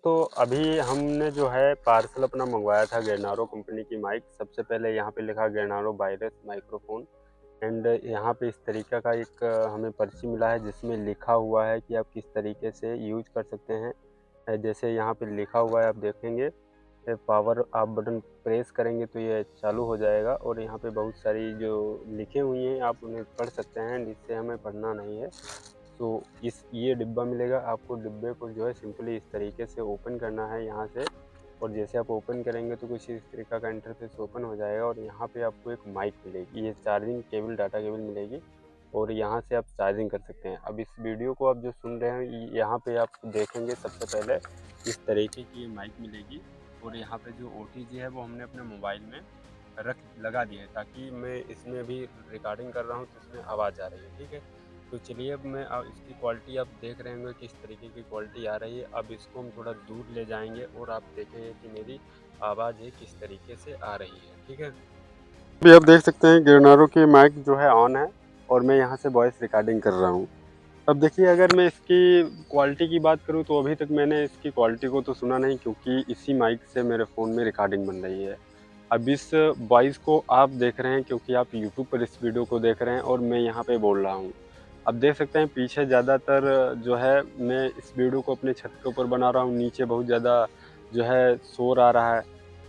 तो अभी हमने जो है पार्सल अपना मँगवाया था गेरनारो कंपनी की माइक। सबसे पहले यहाँ पे लिखा गेरनारो वायरलेस माइक्रोफ़ोन एंड यहाँ पे इस तरीक़े का एक हमें पर्ची मिला है जिसमें लिखा हुआ है कि आप किस तरीके से यूज़ कर सकते हैं। जैसे यहाँ पे लिखा हुआ है आप देखेंगे पावर आप बटन प्रेस करेंगे तो ये चालू हो जाएगा और यहाँ पे बहुत सारी जो लिखे हुई हैं आप उन्हें पढ़ सकते हैं, जिससे हमें पढ़ना नहीं है। तो ये डिब्बा मिलेगा आपको। डिब्बे को जो है सिंपली इस तरीके से ओपन करना है यहाँ से, और जैसे आप ओपन करेंगे तो कुछ इस तरीक़े का इंटरफेस ओपन हो जाएगा और यहाँ पे आपको एक माइक मिलेगी। ये चार्जिंग केबल, डाटा केबल मिलेगी और यहाँ से आप चार्जिंग कर सकते हैं। अब इस वीडियो को आप जो सुन रहे हैं यहाँ पे आप देखेंगे सबसे पहले इस तरीके की ये माइक मिलेगी और यहाँ पे जो ओटीजी है वो हमने अपने मोबाइल में लगा दिया है, ताकि मैं इसमें भी रिकॉर्डिंग कर रहा हूँ तो इसमें आवाज़ आ रही है, ठीक है। तो चलिए अब मैं इसकी क्वालिटी आप देख रहे होंगे किस तरीके की क्वालिटी आ रही है। अब इसको हम थोड़ा दूर ले जाएँगे और आप देखेंगे कि मेरी आवाज़ है किस तरीके से आ रही है, ठीक है। अभी आप देख सकते हैं गेरनारो की माइक जो है ऑन है और मैं यहाँ से वॉइस रिकॉर्डिंग कर रहा हूँ। अब देखिए अगर मैं इसकी क्वालिटी की बात करूँ तो अभी तक मैंने इसकी क्वालिटी को तो सुना नहीं, क्योंकि इसी माइक से मेरे फ़ोन में रिकॉर्डिंग बन रही है। अब इस वॉइस को आप देख रहे हैं क्योंकि आप यूट्यूब पर इस वीडियो को देख रहे हैं और मैं यहाँ पे बोल रहा हूँ। अब देख सकते हैं पीछे ज़्यादातर जो है मैं इस वीडियो को अपने छत के ऊपर बना रहा हूँ, नीचे बहुत ज़्यादा जो है शोर आ रहा है।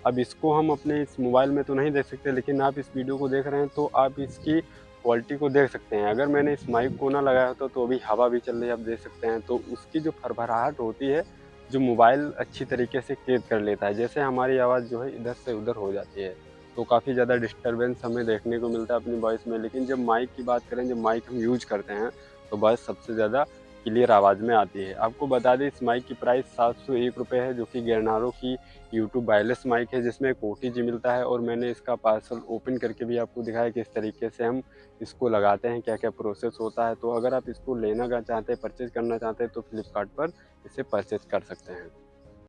अब इसको हम अपने इस मोबाइल में तो नहीं देख सकते, लेकिन आप इस वीडियो को देख रहे हैं तो आप इसकी क्वालिटी को देख सकते हैं। अगर मैंने इस माइक को ना लगाया होता तो अभी हवा भी चल रही है, आप देख सकते हैं। तो उसकी जो भरभराहट होती है, जो मोबाइल अच्छी तरीके से कैद कर लेता है, जैसे हमारी आवाज़ जो है इधर से उधर हो जाती है, तो काफ़ी ज़्यादा डिस्टर्बेंस हमें देखने को मिलता है अपनी वॉइस में। लेकिन जब माइक की बात करें, जब माइक हम यूज़ करते हैं, तो वॉइस सबसे ज़्यादा क्लियर आवाज़ में आती है। आपको बता दें इस माइक की प्राइस ₹701 है, जो कि गेरनारो की यूट्यूब वायरलेस माइक है, जिसमें एक ओटीजी मिलता है और मैंने इसका पार्सल ओपन करके भी आपको दिखाया किस तरीके से हम इसको लगाते हैं, क्या-क्या प्रोसेस होता है। तो अगर आप इसको लेना चाहते हैं, परचेज़ करना चाहते हैं तो फ्लिपकार्ट पर इसे परचेज़ कर सकते हैं।